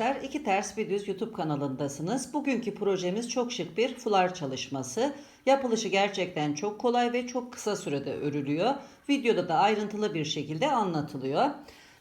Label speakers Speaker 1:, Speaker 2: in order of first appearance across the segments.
Speaker 1: arkadaşlar. İki Ters Bir Düz YouTube kanalındasınız. Bugünkü projemiz çok şık bir fular çalışması. Yapılışı gerçekten çok kolay ve çok kısa sürede örülüyor. Videoda da ayrıntılı bir şekilde anlatılıyor.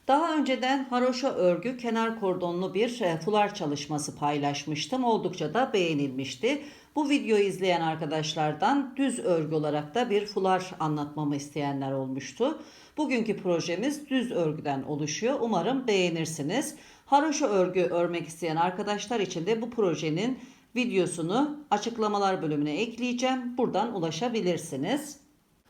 Speaker 1: Daha önceden haroşa örgü kenar kordonlu bir fular çalışması paylaşmıştım. Oldukça da beğenilmişti. Bu videoyu izleyen arkadaşlardan düz örgü olarak da bir fular anlatmamı isteyenler olmuştu. Bugünkü projemiz düz örgüden oluşuyor. Umarım beğenirsiniz. Haroşa örgü örmek isteyen arkadaşlar için de bu projenin videosunu açıklamalar bölümüne ekleyeceğim. Buradan ulaşabilirsiniz.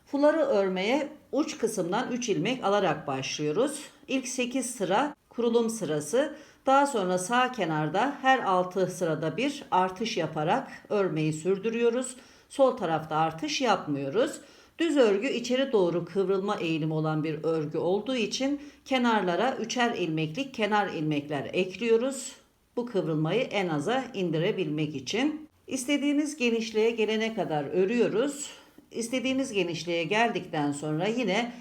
Speaker 1: Fuları örmeye uç kısımdan 3 ilmek alarak başlıyoruz. İlk 8 sıra kurulum sırası. Daha sonra sağ kenarda her 6 sırada bir artış yaparak örmeyi sürdürüyoruz. Sol tarafta artış yapmıyoruz. Düz örgü içeri doğru kıvrılma eğilimi olan bir örgü olduğu için kenarlara 3'er ilmeklik kenar ilmekler ekliyoruz. Bu kıvrılmayı en aza indirebilmek için. İstediğimiz genişliğe gelene kadar örüyoruz. İstediğimiz genişliğe geldikten sonra yine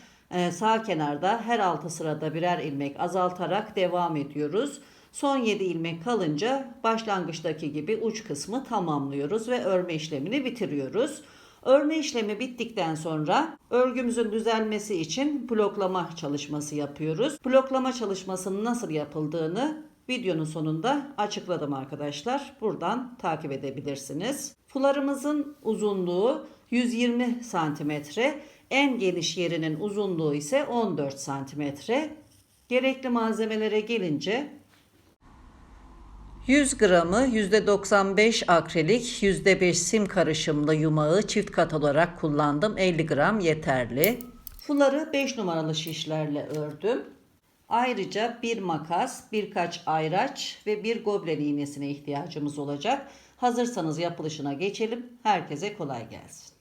Speaker 1: sağ kenarda her 6 sırada birer ilmek azaltarak devam ediyoruz. Son 7 ilmek kalınca başlangıçtaki gibi uç kısmı tamamlıyoruz ve örme işlemini bitiriyoruz. Örme işlemi bittikten sonra örgümüzün düzelmesi için bloklama çalışması yapıyoruz. Bloklama çalışmasının nasıl yapıldığını videonun sonunda açıkladım arkadaşlar. Buradan takip edebilirsiniz. Fularımızın uzunluğu 120 santimetre. En geniş yerinin uzunluğu ise 14 santimetre. Gerekli malzemelere gelince 100 gramı %95 akrilik, %1 sim karışımlı yumağı çift kat olarak kullandım. 50 gram yeterli. Fuları 5 numaralı şişlerle ördüm. Ayrıca bir makas, birkaç ayraç ve bir goblen iğnesine ihtiyacımız olacak. Hazırsanız yapılışına geçelim. Herkese kolay gelsin.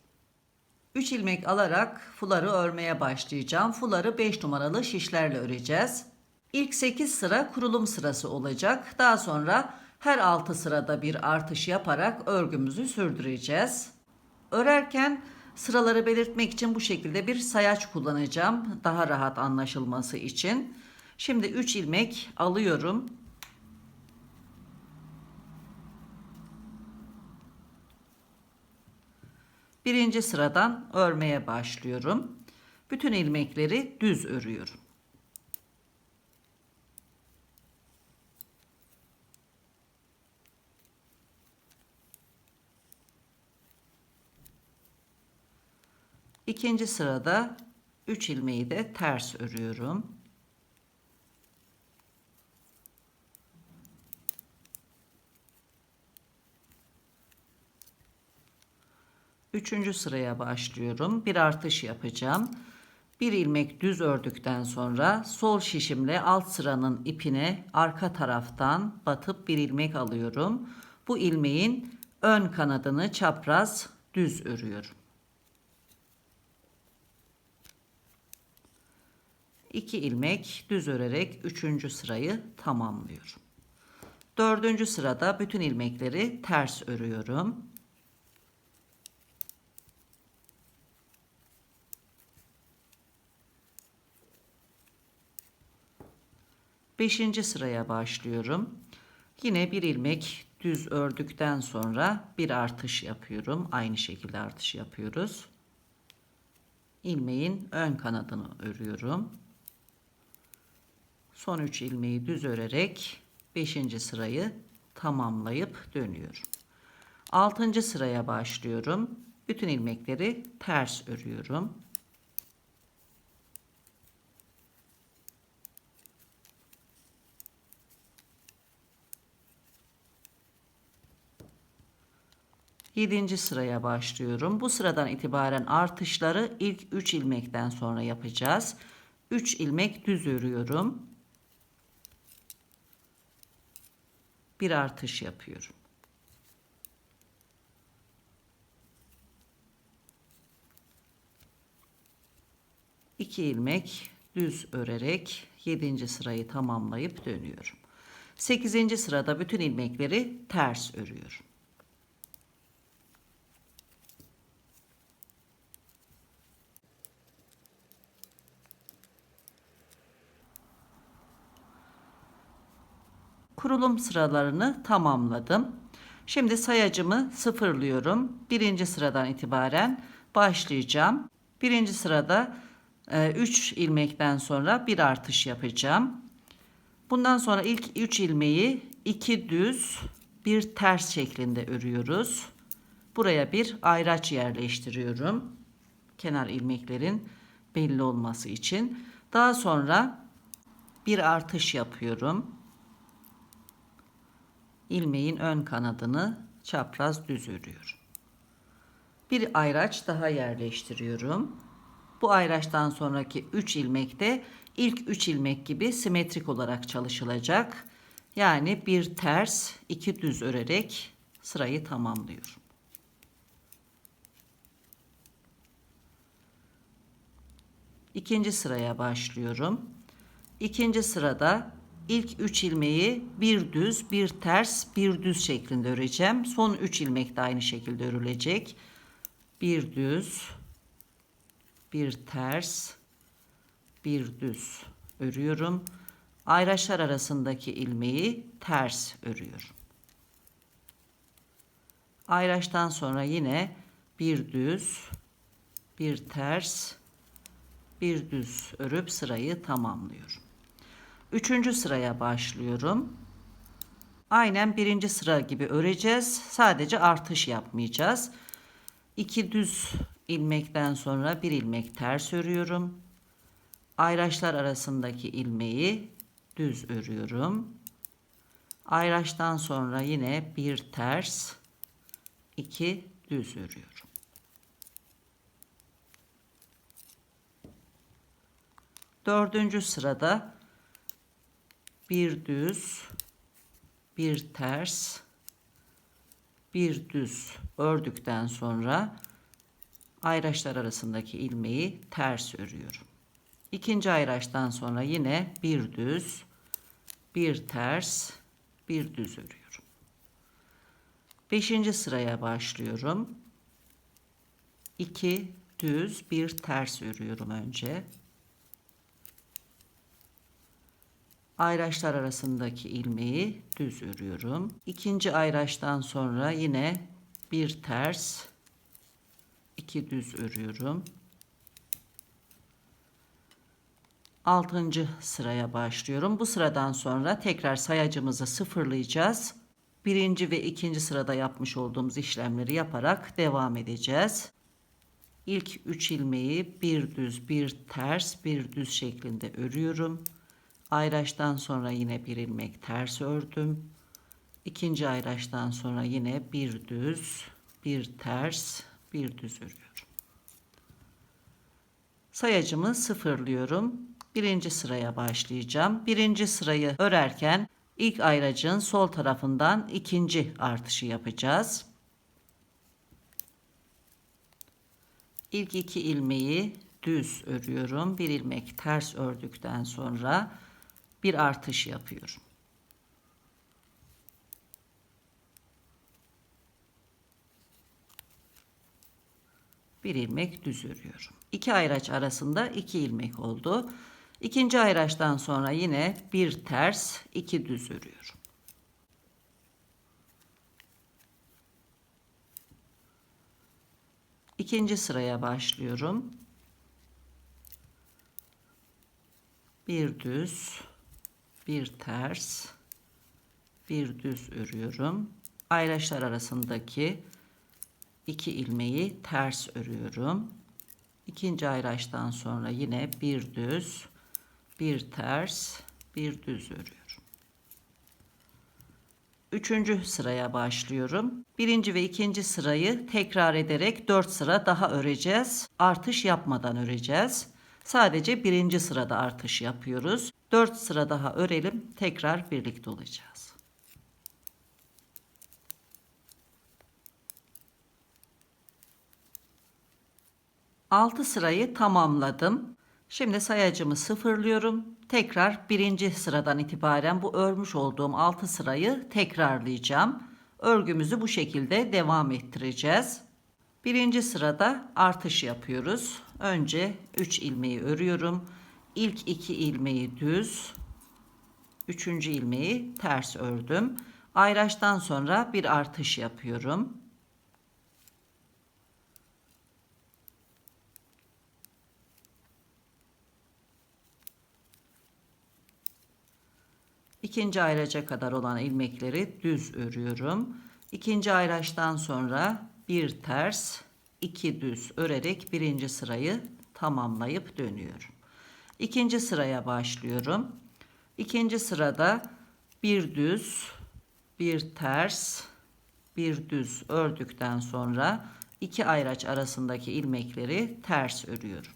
Speaker 1: 3 ilmek alarak fuları örmeye başlayacağım. Fuları 5 numaralı şişlerle öreceğiz. İlk 8 sıra kurulum sırası olacak. Daha sonra her 6 sırada bir artış yaparak örgümüzü sürdüreceğiz. Örerken sıraları belirtmek için bu şekilde bir sayaç kullanacağım. Daha rahat anlaşılması için. Şimdi 3 ilmek alıyorum. Birinci sıradan örmeye başlıyorum. Bütün ilmekleri düz örüyorum. İkinci sırada 3 ilmeği de ters örüyorum. Üçüncü sıraya başlıyorum. Bir artış yapacağım. Bir ilmek düz ördükten sonra sol şişimle alt sıranın ipine arka taraftan batıp bir ilmek alıyorum. Bu ilmeğin ön kanadını çapraz düz örüyorum. 2 ilmek düz örerek 3. sırayı tamamlıyorum. 4. sırada bütün ilmekleri ters örüyorum. 5. sıraya başlıyorum. Yine bir ilmek düz ördükten sonra bir artış yapıyorum. Aynı şekilde artış yapıyoruz. İlmeğin ön kanadını örüyorum. Son 3 ilmeği düz örerek 5. sırayı tamamlayıp dönüyorum. 6. sıraya başlıyorum. Bütün ilmekleri ters örüyorum. Yedinci sıraya başlıyorum. Bu sıradan itibaren artışları ilk 3 ilmekten sonra yapacağız. 3 ilmek düz örüyorum. Bir artış yapıyorum. İki ilmek düz örerek 7. sırayı tamamlayıp dönüyorum. 8. sırada bütün ilmekleri ters örüyorum. kurulum sıralarını tamamladım. Şimdi sayacımı sıfırlıyorum. Birinci sıradan itibaren başlayacağım. Birinci sırada 3 ilmekten sonra bir artış yapacağım. Bundan sonra ilk 3 ilmeği 2 düz bir ters şeklinde örüyoruz. Buraya bir ayraç yerleştiriyorum. Kenar ilmeklerin belli olması için. Daha sonra bir artış yapıyorum. İlmeğin ön kanadını çapraz düz örüyorum. Bir ayraç daha yerleştiriyorum. Bu ayraçtan sonraki 3 ilmek de ilk 3 ilmek gibi simetrik olarak çalışılacak. Yani bir ters, 2 düz örerek sırayı tamamlıyorum. İkinci sıraya başlıyorum. İkinci sırada ilk 3 ilmeği bir düz, bir ters, bir düz şeklinde öreceğim. Son 3 ilmek de aynı şekilde örülecek. Bir düz, bir ters, bir düz örüyorum. Ayraçlar arasındaki ilmeği ters örüyorum. Ayraçtan sonra yine bir düz, bir ters, bir düz örüp sırayı tamamlıyorum. Üçüncü sıraya başlıyorum. Aynen birinci sıra gibi öreceğiz. Sadece artış yapmayacağız. 2 düz ilmekten sonra bir ilmek ters örüyorum. Ayraçlar arasındaki ilmeği düz örüyorum. Ayraçtan sonra yine bir ters, 2 düz örüyorum. Dördüncü sırada bir düz, bir ters, bir düz ördükten sonra ayraçlar arasındaki ilmeği ters örüyorum. İkinci ayraçtan sonra yine bir düz, bir ters, bir düz örüyorum. Beşinci sıraya başlıyorum. 2 düz, bir ters örüyorum önce. Ayraçlar arasındaki ilmeği düz örüyorum. İkinci ayraçtan sonra yine bir ters, 2 düz örüyorum. Altıncı sıraya başlıyorum. Bu sıradan sonra tekrar sayacımızı sıfırlayacağız. Birinci ve ikinci sırada yapmış olduğumuz işlemleri yaparak devam edeceğiz. İlk 3 ilmeği bir düz, bir ters, bir düz şeklinde örüyorum. Ayraçtan sonra yine bir ilmek ters ördüm. İkinci ayraçtan sonra yine bir düz, bir ters, bir düz örüyorum. Sayacımı sıfırlıyorum. Birinci sıraya başlayacağım. Birinci sırayı örerken ilk ayracın sol tarafından ikinci artışı yapacağız. İlk 2 ilmeği düz örüyorum. Bir ilmek ters ördükten sonra bir artış yapıyorum. Bir ilmek düz örüyorum. 2 ayraç arasında 2 ilmek oldu. İkinci ayraçtan sonra yine bir ters, 2 düz örüyorum. İkinci sıraya başlıyorum. Bir düz, bir ters, bir düz örüyorum. Ayraçlar arasındaki 2 ilmeği ters örüyorum. İkinci ayraçtan sonra yine bir düz, bir ters, bir düz örüyorum. Üçüncü sıraya başlıyorum. Birinci ve ikinci sırayı tekrar ederek 4 sıra daha öreceğiz. Artış yapmadan öreceğiz. Sadece birinci sırada artış yapıyoruz. 4 sıra daha örelim. Tekrar birlikte olacağız. Altı sırayı tamamladım. Şimdi sayacımı sıfırlıyorum. Tekrar birinci sıradan itibaren bu örmüş olduğum 6 sırayı tekrarlayacağım. Örgümüzü bu şekilde devam ettireceğiz. Birinci sırada artış yapıyoruz. Önce 3 ilmeği örüyorum. İlk 2 ilmeği düz, Üçüncü ilmeği ters ördüm. Ayraçtan sonra bir artış yapıyorum. İkinci ayraca kadar olan ilmekleri düz örüyorum. İkinci ayraçtan sonra bir ters, iki düz örerek birinci sırayı tamamlayıp dönüyorum. İkinci sıraya başlıyorum. İkinci sırada bir düz, bir ters, bir düz ördükten sonra iki ayraç arasındaki ilmekleri ters örüyorum.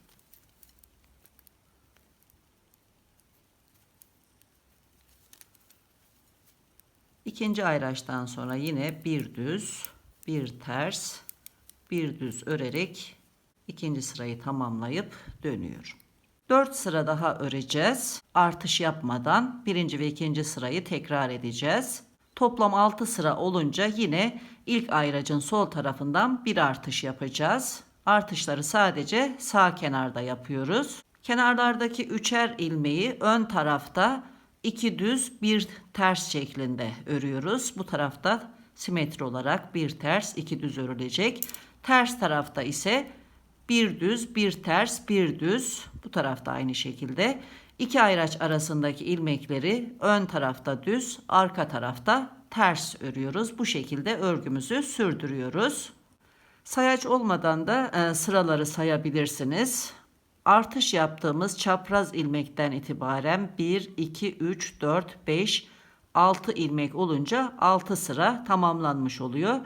Speaker 1: İkinci ayraçtan sonra yine bir düz, bir ters, bir düz örerek ikinci sırayı tamamlayıp dönüyorum. 4 sıra daha öreceğiz. Artış yapmadan birinci ve ikinci sırayı tekrar edeceğiz. Toplam 6 sıra olunca yine ilk ayracın sol tarafından bir artış yapacağız. Artışları sadece sağ kenarda yapıyoruz. Kenarlardaki üçer ilmeği ön tarafta 2 düz bir ters şeklinde örüyoruz. Bu tarafta simetri olarak bir ters 2 düz örülecek. Ters tarafta ise bir düz bir ters bir düz, bu tarafta aynı şekilde iki ayraç arasındaki ilmekleri ön tarafta düz, arka tarafta ters örüyoruz. Bu şekilde örgümüzü sürdürüyoruz. Sayaç olmadan da sıraları sayabilirsiniz. Artış yaptığımız çapraz ilmekten itibaren 1, 2, 3, 4, 5, 6 ilmek olunca 6 sıra tamamlanmış oluyor.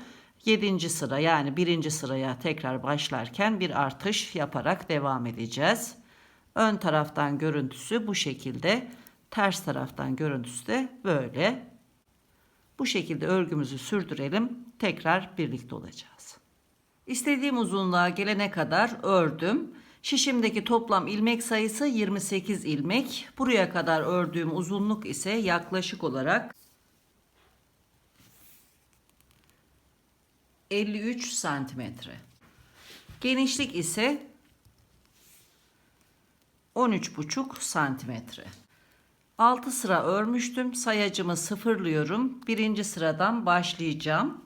Speaker 1: 7. sıra yani birinci sıraya tekrar başlarken bir artış yaparak devam edeceğiz. Ön taraftan görüntüsü bu şekilde, ters taraftan görüntüsü de böyle. Bu şekilde örgümüzü sürdürelim. Tekrar birlikte olacağız. İstediğim uzunluğa gelene kadar ördüm. Şişimdeki toplam ilmek sayısı 28 ilmek. Buraya kadar ördüğüm uzunluk ise yaklaşık olarak 53 santimetre. Genişlik ise 13,5 santimetre. 6 sıra örmüştüm. Sayacımı sıfırlıyorum. Birinci sıradan başlayacağım.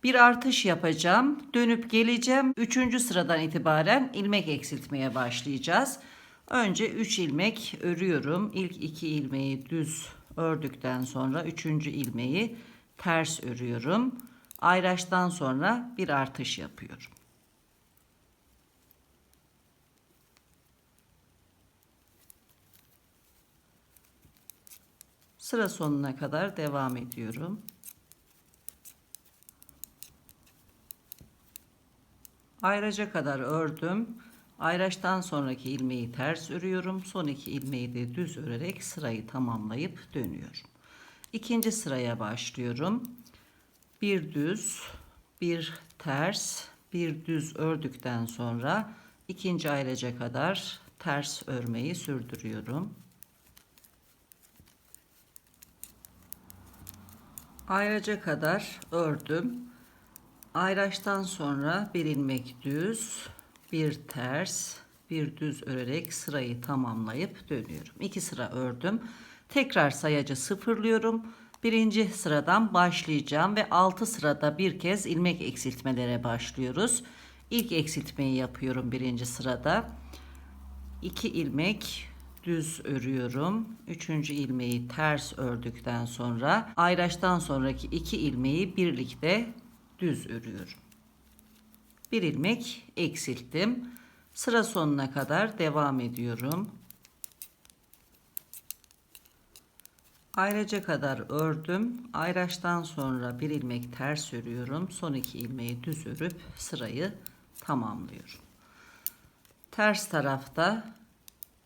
Speaker 1: Bir artış yapacağım. Dönüp geleceğim. Üçüncü sıradan itibaren ilmek eksiltmeye başlayacağız. Önce 3 ilmek örüyorum. İlk 2 ilmeği düz ördükten sonra üçüncü ilmeği ters örüyorum. Ayraçtan sonra bir artış yapıyorum. Sıra sonuna kadar devam ediyorum. Ayraca kadar ördüm. Ayraçtan sonraki ilmeği ters örüyorum. Son 2 ilmeği de düz örerek sırayı tamamlayıp dönüyorum. İkinci sıraya başlıyorum. Bir düz, bir ters, bir düz ördükten sonra ikinci ayraca kadar ters örmeyi sürdürüyorum. Ayraca kadar ördüm. Ayraçtan sonra bir ilmek düz, bir ters, bir düz örerek sırayı tamamlayıp dönüyorum. 2 sıra ördüm. Tekrar sayacı sıfırlıyorum. Birinci sıradan başlayacağım ve 6 sırada bir kez ilmek eksiltmelere başlıyoruz. İlk eksiltmeyi yapıyorum birinci sırada. 2 ilmek düz örüyorum. Üçüncü ilmeği ters ördükten sonra ayraçtan sonraki 2 ilmeği birlikte düz örüyorum. Bir ilmek eksilttim. Sıra sonuna kadar devam ediyorum. Ayraca kadar ördüm. Ayraçtan sonra bir ilmek ters örüyorum. Son 2 ilmeği düz örüp sırayı tamamlıyorum. Ters tarafta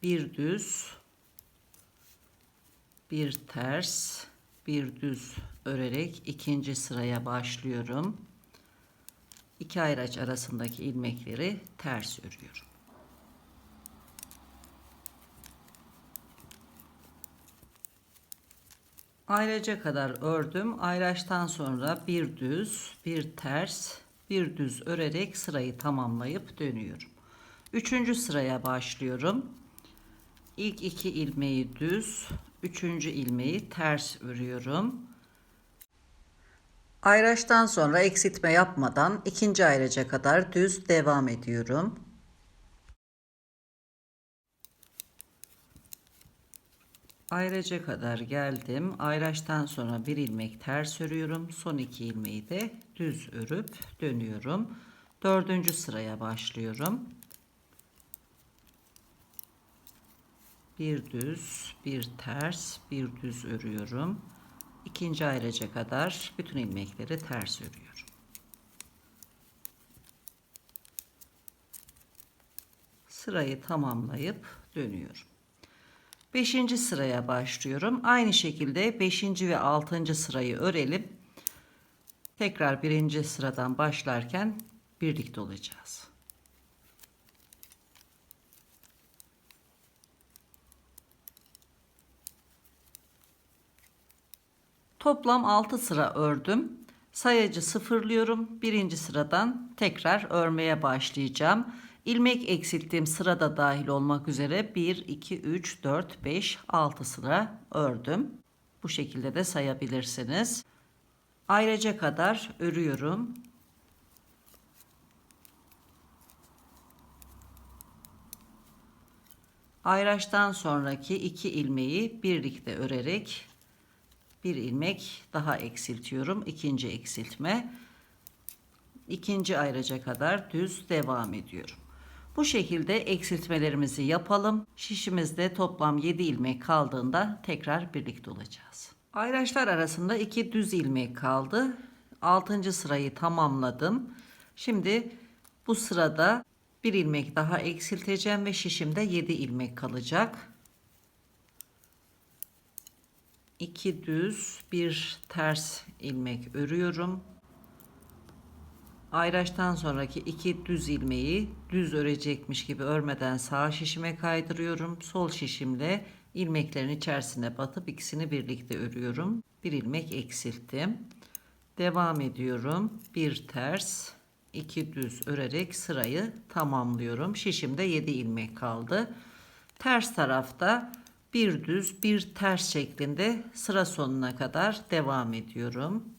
Speaker 1: bir düz, bir ters, bir düz örerek ikinci sıraya başlıyorum. 2 ayraç arasındaki ilmekleri ters örüyorum. Ayraca kadar ördüm. Ayraçtan sonra bir düz, bir ters, bir düz örerek sırayı tamamlayıp dönüyorum. Üçüncü sıraya başlıyorum. İlk 2 ilmeği düz, Üçüncü ilmeği ters örüyorum. Ayraçtan sonra eksiltme yapmadan ikinci ayraca kadar düz devam ediyorum. Ayraca kadar geldim. Ayraçtan sonra bir ilmek ters örüyorum. Son iki ilmeği de düz örüp dönüyorum. Dördüncü sıraya başlıyorum. Bir düz, bir ters, bir düz örüyorum. İkinci ayraca kadar bütün ilmekleri ters örüyorum. Sırayı tamamlayıp dönüyorum. Beşinci sıraya başlıyorum. Aynı şekilde beşinci ve altıncı sırayı örelim. Tekrar birinci sıradan başlarken birlikte olacağız. Toplam 6 sıra ördüm. Sayacı sıfırlıyorum. Birinci sıradan tekrar örmeye başlayacağım. İlmek eksilttiğim sırada dahil olmak üzere 1, 2, 3, 4, 5, 6 sıra ördüm. Bu şekilde de sayabilirsiniz. Ayraca kadar örüyorum. Ayraçtan sonraki 2 ilmeği birlikte örerek bir ilmek daha eksiltiyorum. İkinci eksiltme. İkinci ayraca kadar düz devam ediyorum. Bu şekilde eksiltmelerimizi yapalım. Şişimizde toplam 7 ilmek kaldığında tekrar birlikte olacağız. Ayraçlar arasında 2 düz ilmek kaldı. 6. sırayı tamamladım. Şimdi bu sırada bir ilmek daha eksilteceğim ve şişimde 7 ilmek kalacak. 2 düz, bir ters ilmek örüyorum. Ayraçtan sonraki 2 düz ilmeği düz örecekmiş gibi örmeden sağ şişime kaydırıyorum. Sol şişimle ilmeklerin içerisine batıp ikisini birlikte örüyorum. Bir ilmek eksilttim. Devam ediyorum. Bir ters, 2 düz örerek sırayı tamamlıyorum. Şişimde 7 ilmek kaldı. Ters tarafta bir düz, bir ters şeklinde sıra sonuna kadar devam ediyorum.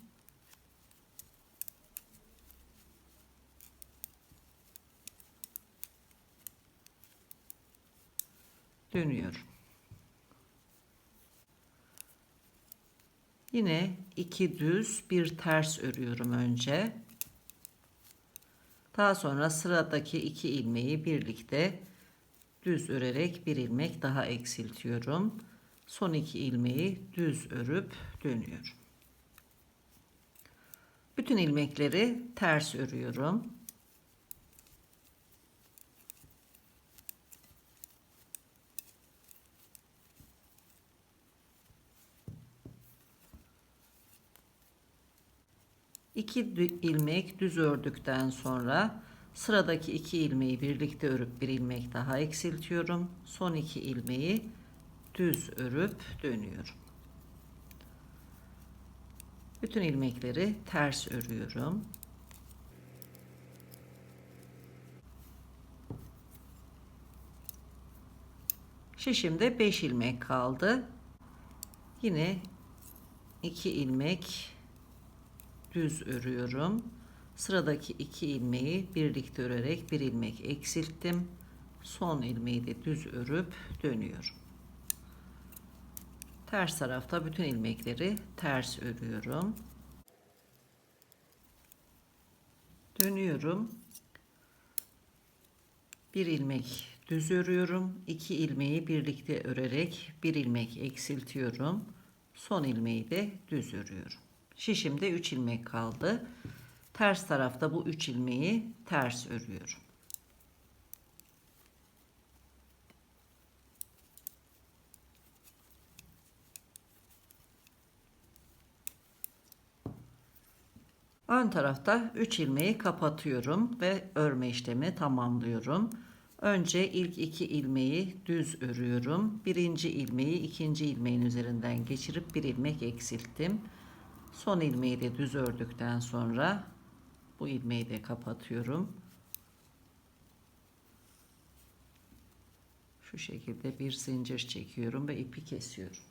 Speaker 1: Dönüyorum. Yine 2 düz, bir ters örüyorum önce. Daha sonra sıradaki 2 ilmeği birlikte düz örerek bir ilmek daha eksiltiyorum. Son 2 ilmeği düz örüp dönüyorum. Bütün ilmekleri ters örüyorum. İki ilmek düz ördükten sonra sıradaki 2 ilmeği birlikte örüp bir ilmek daha eksiltiyorum. Son 2 ilmeği düz örüp dönüyorum. Bütün ilmekleri ters örüyorum. Şişimde 5 ilmek kaldı. Yine 2 ilmek düz örüyorum. Sıradaki 2 ilmeği birlikte örerek bir ilmek eksilttim. Son ilmeği de düz örüp dönüyorum. Ters tarafta bütün ilmekleri ters örüyorum. Dönüyorum. Bir ilmek düz örüyorum. 2 ilmeği birlikte örerek bir ilmek eksiltiyorum. Son ilmeği de düz örüyorum. Şişimde 3 ilmek kaldı. Ters tarafta bu 3 ilmeği ters örüyorum. Ön tarafta 3 ilmeği kapatıyorum ve örme işlemi tamamlıyorum. Önce ilk 2 ilmeği düz örüyorum. Birinci ilmeği ikinci ilmeğin üzerinden geçirip bir ilmek eksilttim. Son ilmeği de düz ördükten sonra bu ilmeği de kapatıyorum. Şu şekilde bir zincir çekiyorum ve ipi kesiyorum.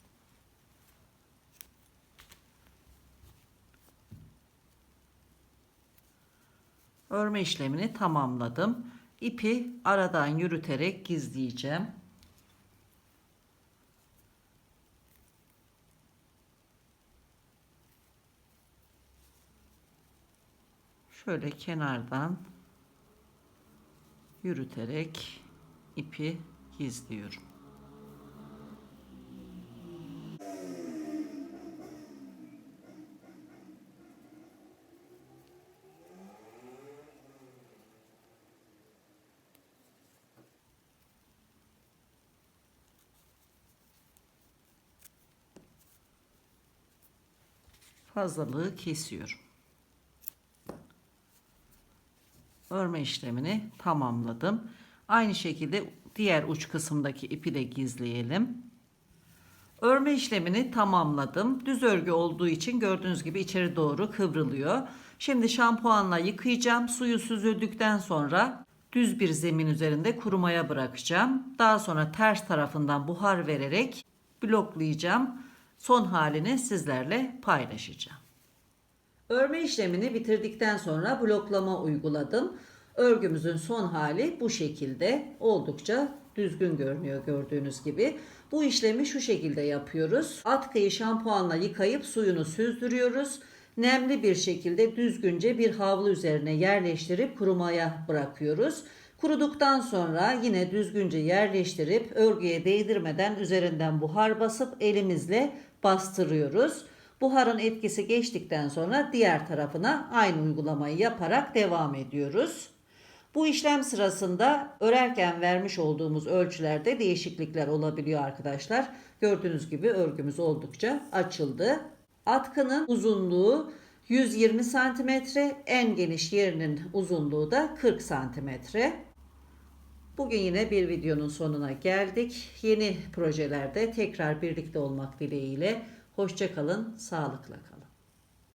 Speaker 1: Örme işlemini tamamladım. İpi aradan yürüterek gizleyeceğim. Şöyle kenardan yürüterek ipi gizliyorum. Fazlalığı kesiyorum. Örme işlemini tamamladım. Aynı şekilde diğer uç kısımdaki ipi de gizleyelim. Örme işlemini tamamladım. Düz örgü olduğu için gördüğünüz gibi içeri doğru kıvrılıyor. Şimdi şampuanla yıkayacağım. Suyu süzüldükten sonra düz bir zemin üzerinde kurumaya bırakacağım. Daha sonra ters tarafından buhar vererek bloklayacağım. Son halini sizlerle paylaşacağım. Örme işlemini bitirdikten sonra bloklama uyguladım. Örgümüzün son hali bu şekilde. Oldukça düzgün görünüyor gördüğünüz gibi. Bu işlemi şu şekilde yapıyoruz. Atkıyı şampuanla yıkayıp suyunu süzdürüyoruz. Nemli bir şekilde düzgünce bir havlu üzerine yerleştirip kurumaya bırakıyoruz. Kuruduktan sonra yine düzgünce yerleştirip örgüye değdirmeden üzerinden buhar basıp elimizle bastırıyoruz. Buharın etkisi geçtikten sonra diğer tarafına aynı uygulamayı yaparak devam ediyoruz. Bu işlem sırasında örerken vermiş olduğumuz ölçülerde değişiklikler olabiliyor arkadaşlar. Gördüğünüz gibi örgümüz oldukça açıldı. Atkının uzunluğu 120 cm, en geniş yerinin uzunluğu da 40 cm. Bugün yine bir videonun sonuna geldik. Yeni projelerde tekrar birlikte olmak dileğiyle. Hoşça kalın, sağlıkla kalın.